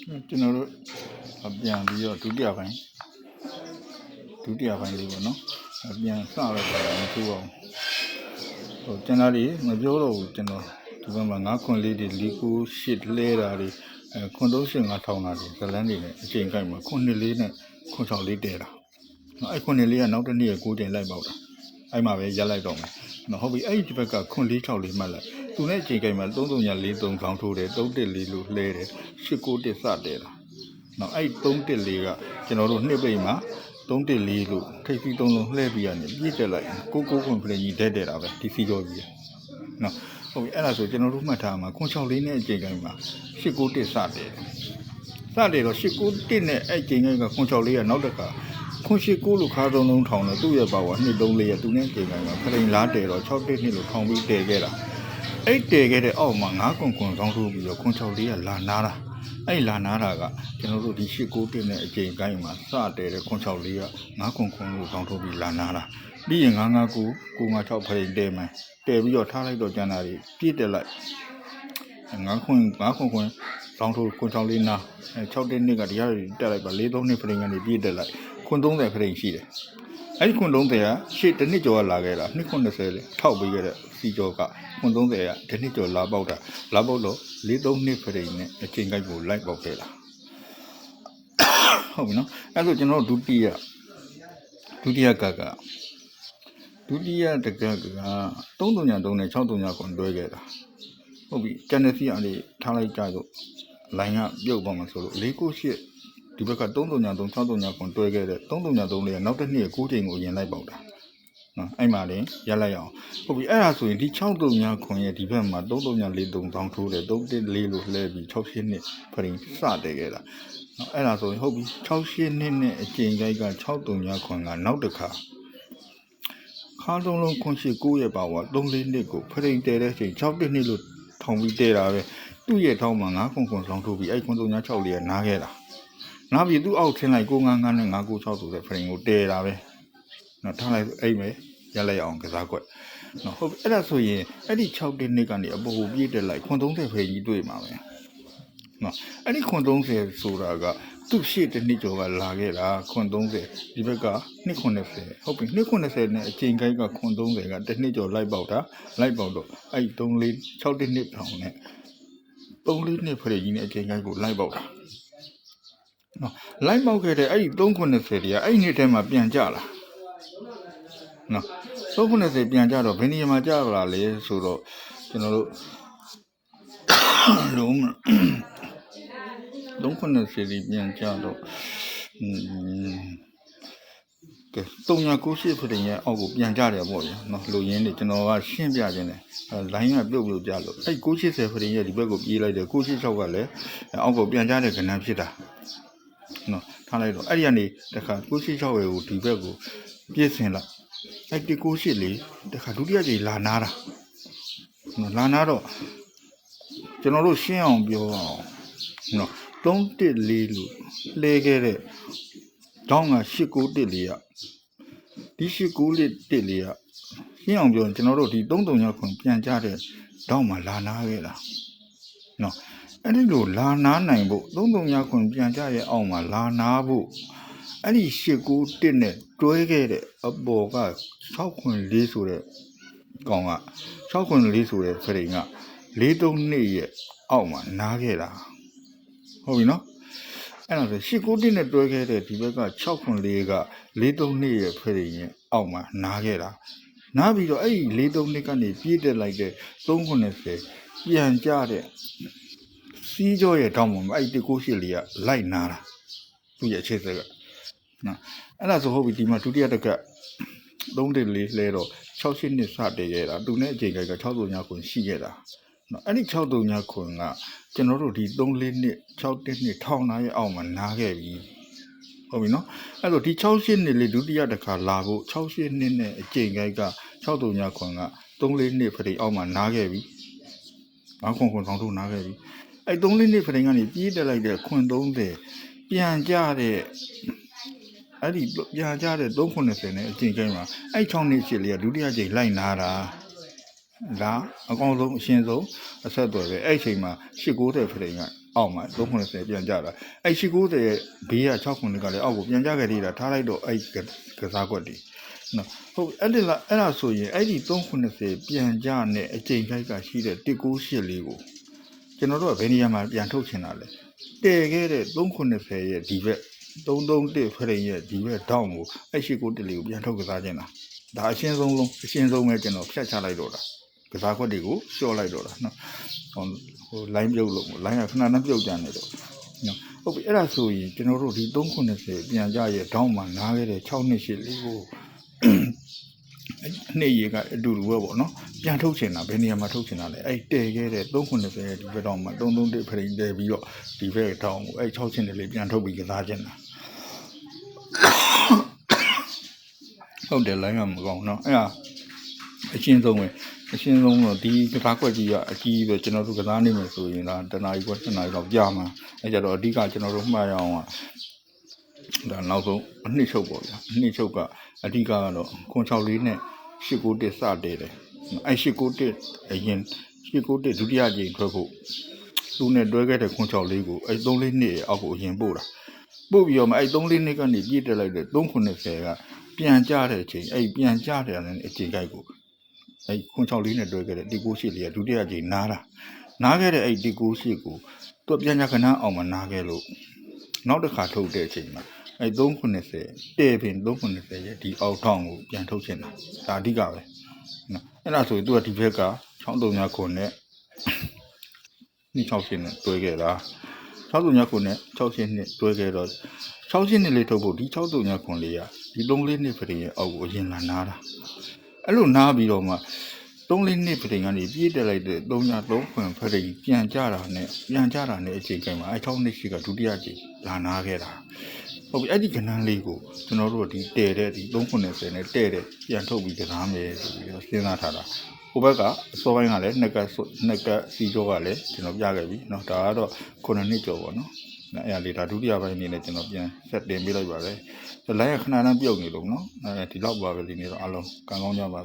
ကျွန်တော်တို့ပြန်ပြီးတော့ဒုတိယပိုင်းလေးပေါ့နော်ပြန်စလိုက်တာမထူအောင်ကျွန်တော်ဒီမပြောတော့ဘူးကျွန်တော်ဒီဘက်မှာ9ခွန်လေးတွေ4 9 8လဲတာတွေခွန်3 8 9ထောင်တာတွေဇလန်းတွေနဲ့အချိန်ကိုက်မှာခွန်2 4နဲ့ခွန်6လေးတဲတာအဲ့ခွန်2 4ကနောက်တစ်နေ့9ချိန်လိုက်ပေါက်တာအဲ့မှာပဲရက်လိုက်တော့မယ်နော်ဟုတ်ပြီအဲ့ဒီဘက်ကခွန်4 6လေးမှတ်လိုက်သူနဲ့အချိန်ကိုက်မှာ3 3 4 3ခေါင်းထိုးတယ်3 1 4လို့လှဲတယ်8 9 1စတဲတာနော်အဲ့3 1 4ကကျွန်တော်တို့နှစ်ပိတ်မှာ3 1 4လို့ထိပ်စီး3လုံးလှဲပြီးရတယ်ပြည့်တက်လိုက်9 9ခွန်ဖလင်ကြီးတဲတာပဲဒီစီကြောကြီးနော်ဟုတ်ပြီအဲ့ဒါဆိုကျွန်တော်တို့မှတ်ထားမှာခွန်6လေးနဲ့အချိန်ကိုက်မှာ8 9 1စတယ်တော့8 9 1နဲ့အဲ့ချိန်ကိုက်ကခွန်6လေးကနောက်တစ်ခါခွန်8 9လို့ခါ3လုံးထောင်တယ်သူ့ရဲ့ပါဝါ2 3 4ရသူနဲ့အချိန်ကိုက်ကဖလင်လားတဲတော့6 1 2လို့ထောင်ပြီးတဲခဲ့တာအဲ့တဲခဲ့တဲ့အောက်မှာ9ခွန်ခွန်ကောင်းထိုးပြီးတော့ခွန်6လေးကလာနာတာအဲ့လာနာတာကကျွန်တော်တို့ဒီ8 9 1နဲ့အချိန်ကိုက်မှာစတဲတဲ့ခွန်6လေးက9ခွန်ခွန်လို့ကောင်းထိုးပြီးလာနာတာပြီးရင်9 9 9 9 9 6ဖလင်တဲမယ်တဲပြီးတော့ထားလိုက်တော့ကျန်တာတွေပြည့်တက်လိုက်9ခွန်ခွန်ဆောင်းထိုးခွန်6လေးနာ6 1 2ကတရားတွေတက်လိုက်ပါ4 3 2ဖရင်ကနေပြည့်တက်လိုက်ခွန်30ဖရင်ရှိတယ်အဲ့ဒီခွန်30ကရှေ့တစ်နှစ်ကျော်ကလာခဲ့တာ2ခွန်20လေထောက်ပေးခဲ့တဲ့စီကျော်ကခွန်30ကတစ်နှစ်ကျော်လာပေါက်တာလာပေါက်တော့4 3 2ဖရင်နဲ့အချိန်ကိုက်ကိုလိုက်ပေါက်ခဲ့တာဟုတ်ပြီနော်အဲ့ဆိုကျွန်တော်ဒုတိယကဒုတိယတကက333နဲ့639ခွန်တွဲခဲ့တာဟုတ်ပြီကျန်တဲ့စီအနေထားလိုက်ကြတော့လိုင်းကပြုတ်သွားမှာဆိုလို့4 9 8ဒီဘက်က333 639ခွန်တွဲခဲ့တဲ့333လေးကနောက်တစ်နေ့9ချိန်ကိုရင်လိုက်ပေါက်တာနော်အဲ့မှာလည်းရက်လိုက်အောင်ဟုတ်ပြီအဲ့ဒါဆိုရင်ဒီ639ခွန်ရဲ့ဒီဘက်မှာ334 3တောင်းထိုးတယ်314လို့လှဲပြီး6 8နှစ်ဖရင်စတယ်ခဲ့တာနော်အဲ့ဒါဆိုရင်ဟုတ်ပြီ6 8နှစ်နဲ့အချိန်ကိုက်က639ခွန်ကနောက်တစ်ခါခါလုံးလုံးခွန်ရှိ9ရဲ့ပါဝါ3 4နှစ်ကိုဖရင်တဲတဲ့အချိန်6 1နှစ်လို့ထောင်ပြီးတဲတာပဲသူ့ရဲ့ထောင်းမှာ9ခွန်ခွန်ဆောင်ထိုးပြီးအဲ့ခွန်336လေးကနားခဲ့တာနားပြီးသူ့အောက်ထင်းလိုက်955နဲ့996ဆိုတဲ့ဖရင်ကိုတဲတာပဲနော်ထားလိုက်အိမ်ပဲရက်လိုက်အောင်ကစားကွက်နော်ဟုတ်အဲ့ဒါဆိုရင်အဲ့ဒီ6တင်းနှစ်ကနေအပေါ်ကိုပြည့်တက်လိုက်ခွန်30ဖရင်ကြီးတွေ့မှာပဲနော်အဲ့ဒီခွန်30ဆိုတာကသူ့ရှေ့တစ်နှစ်ကျော်ကလာခဲ့တာခွန်30ဒီဘက်က2ခွန်20ဟုတ်ပြီ2ခွန်20နဲ့အချိန်ကိုက်ကခွန်30ကတစ်နှစ်ကျော်လိုက်ပေါက်တော့အဲ့3 4 6တင်းနှစ်ထောင်နဲ့3 4နှစ်ဖရင်ကြီးနဲ့အချိန်ကိုက်ကိုလိုက်ပေါက်တာနော်လိုက်ပေါက်ခဲ့တဲ့အဲ့ဒီ3ခွန်20တွေကအဲ့နှစ်ထဲမှာပြန်ကြလာနော်3ခွန်20ပြန်ကြတော့ဘယ်နေရာမှာကြလာလဲဆိုတော့ကျွန်တော်တို့လုံး3ခွန်20ပြန်ကြတော့ကဲ398ဖရင်ရဲ့အောက်ကိုပြန်ကြတယ်ပေါ့ဗျာနော်လူရင်းတွေကျွန်တော်ကရှင်းပြခြင်းတယ်လိုင်းကပြုတ်ကြလို့အဲ့980ဖရင်ရဲ့ဒီဘက်ကိုပြေးလိုက်တယ်986ကလည်းအောက်ကိုပြန်ကြတဲ့ကဏ္ဍဖြစ်တာနော်ထားလိုက်တော့အဲ့ဒီကနေတခါ986ရဲ့ကိုဒီဘက်ကိုပြည့်စင်လိုက်အဲ့198လေးတခါဒုတိယကြိမ်လာနာတာနော်လာနာတော့ကျွန်တော်တို့ရှင်းအောင်ပြောအောင်နော်314လို့လဲခဲ့တဲ့တောင်းက891လေးကဒီ891လေးကရှင်းအောင်ပြောရင်ကျွန်တော်တို့ဒီ339ခွန်ပြန်ကြတဲ့တောင်းမှာလာနာခဲ့တာနော်အဲ့ဒီလိုလာနာနိုင်ဖို့339ခွန်ပြန်ကြရဲ့အောက်မှာလာနာဖို့အဲ့ဒီ891နဲ့တွဲခဲ့တဲ့အပေါ်က6ခွန်4ဆိုတဲ့ကောင်က6ခွန်4ဆိုတဲ့ဖရင်က432ရဲ့အောက်မှာနားခဲ့တာဟုတ်ပြီနော်အဲ့ဒါဆို891နဲ့တွဲခဲ့တဲ့ဒီဘက်က6ခွန်4က432ရဲ့ဖရင်ရဲ့အောက်မှာနားခဲ့တာနားပြီးတော့အဲ့ဒီ432ကနေပြည့်တက်လိုက်တဲ့390ပြန်ကြတဲ့စီးကြောရဲ့တောင်းပေါ်မှာအဲ့ဒီ198လေးကလိုက်နာတာသူ့ရဲ့အခြေစက်ကနော်အဲ့ဒါဆိုဟုတ်ပြီဒီမှာဒုတိယတက်က314လဲတော့68နှစ်စတည်ခဲ့တာသူနဲ့အချိန်က639ခွန်ရှိခဲ့တာနော်အဲ့ဒီ639ခွန်ကကျွန်တော်တို့ဒီ3 4နှစ်6 1နှစ်ထောင်နာရဲ့အောက်မှာနားခဲ့ပြီဟုတ်ပြီနော်အဲ့တော့ဒီ68နှစ်လေးဒုတိယတစ်ခါလာဖို့68နှစ်နဲ့အချိန်က639ခွန်က3 4နှစ်ဖရင်အောက်မှာနားခဲ့ပြီ9ခွန်ဆောင်ထုတ်နားခဲ့ပြီအဲ့3 4နှစ်ဖရင်ကနေပြေးတက်လိုက်တဲ့ခွန်30ပြန်ကြတဲ့အဲ့ဒီပြန်ကြတဲ့390နဲ့အချိန်ကိုက်မှာအဲ့6နှစ်ရှိလေးကဒုတိယကြိမ်လိုက်နာတာဒါအကောင်ဆုံးအရှင်းဆုံးအဆက်အသွယ်ပဲအဲ့ချိန်မှာ890ဖရင်က အောက်မှာ390ပြန်ကြတာအဲ့890ရဲ့ဘေးက690ကလည်းအောက်ကိုပြန်ကြခဲ့သေးတာထားလိုက်တော့အဲ့ကစားကွက်တွေနော်ဟုတ်အဲ့ဒါဆိုရင်အဲ့ဒီ390ပြန်ကြနဲ့အချိန်ခိုက်ကရှိတဲ့198လေးကိုကျွန်တော်တို့ကဘယ်နေရာမှာပြန်ထုတ်ချင်တာလဲတည်ခဲ့တဲ့390ရဲ့ဒီဘက်331ဖရိရဲ့ဒီဘက်တောင်းကိုအဲ့891လေးကိုပြန်ထုတ်ကစားချင်တာဒါအရှင်းဆုံးပဲကျွန်တော်ဖြတ်ချလိုက်တော့တာကစားခွက်တွေကိုလျှော့လိုက်တော့တာနော်ဟို line ပြုတ်လို့ line ကခဏနှပြုတ်ကြနေတော့နော်ဟုတ်ပြီအဲ့ဒါဆိုရင်ကျွန်တော်တို့ဒီ390ပြန်ကြရဲ့တောင်းမှာနားခဲ့တဲ့628လေးကိုနေ့ရေကအတူတူပဲပေါ့နော်ပြန်ထုတ်ချင်တာဘယ်နေရာမှာထုတ်ချင်တာလဲအဲ့တည်ခဲ့တဲ့390ရဲ့ဒီဘက်တောင်းမှာ331ဖရိတည်ပြီးတော့ဒီဘက်တောင်းကိုအဲ့6ချင်းလေးပြန်ထုတ်ပြီးကစားချင်တာဟုတ်တယ် line ကမကောင်းเนาะအဲ့ဒါအရှင်းဆုံးတော့ဒီကစားကွက်ကြီးကအကြီးပဲကျွန်တော်တို့ကစားနေမယ်ဆိုရင်ဒါတနားကြီးကွက်2နာရီလောက်ကြာမှာအဲ့ကြတော့အဓိကကျွန်တော်တို့မှားရအောင်ကဒါနောက်ဆုံးအနှစ်ချုပ်ပေါ့ဗျာအနှစ်ချုပ်ကအဓိကကတော့ခွန်6လေးနဲ့891စတည်တယ်အဲ့891အရင်891ဒုတိယကြိမ်ထွက်ဖို့သူနဲ့တွဲခဲ့တဲ့ခွန်6လေးကိုအဲ့3လေးနှစ်အောက်ကိုအရင်ပို့တာပို့ပြီးတော့မှအဲ့3လေးနှစ်ကနေပြည့်တက်လိုက်တဲ့390ကပြန်ကြတဲ့အချိန်အဲ့ပြန်ကြတဲ့အချိန်ကိုက်ကိုအဲ့ခွန်6လေးနဲ့တွဲခဲ့တဲ့198လေးကဒုတိယကြိမ်နားခဲ့တဲ့အဲ့198ကိုသူပြန်ကြခဏအောင်မနားခဲ့လို့နောက်တစ်ခါထုတ်တဲ့အချိန်မှာအဲ့390တဲ့ပင်390ရဲ့ဒီအောက်ထောင်းကိုပြန်ထုတ်ချင်တာဒါအဓိကပဲနော်အဲ့ဒါဆိုရင်သူကဒီဘက်က639ခွန်နဲ့268နဲ့တွဲခဲ့တာ639ခွန်နဲ့68နဲ့တွဲခဲ့တော့68နဲ့လေးထုတ်ဖို့ဒီ639ခွန်လေးကဒီ3လေးနှစ်ဖရင်ရဲ့အောက်ကိုအရင်လာနားတာအဲ့လိုနားပြီးတော့မှ3လေးနှစ်ဖရင်ကနေပြည့်တက်လိုက်တဲ့303ခွန်ဖရင်ပြန်ကြတာနဲ့အချိန်တိုင်းမှာအဲ့6နှစ်ရှိကဒုတိယကြိမ်လာနားခဲ့တာဟုတ်ပြီအဲ့ဒီကဏ္ဍလေးကိုကျွန်တော်တို့ဒီတဲတဲ့ဒီ390နဲ့တဲတဲ့ပြန်ထုတ်ပြီးကစားမယ်ဆိုပြီးတော့စဉ်းစားထားတာဟိုဘက်ကအစောပိုင်းကလည်းနှစ်ကတ်စီကျော်ကလည်းကျွန်တော်ပြခဲ့ပြီเนาะဒါကတော့9နှစ်ကျော်ပေါ့เนาะအဲ့ဒါလေးဒါဒုတိယပိုင်းအနေနဲ့ကျွန်တော်ပြန်ဆက်တင်ပေးလိုက်ပါတယ်လိုင်းကခဏခဏပြုတ်နေလို့เนาะဒီလောက်ပါပဲဒီနေ့တော့အားလုံးကံကောင်းကြပါ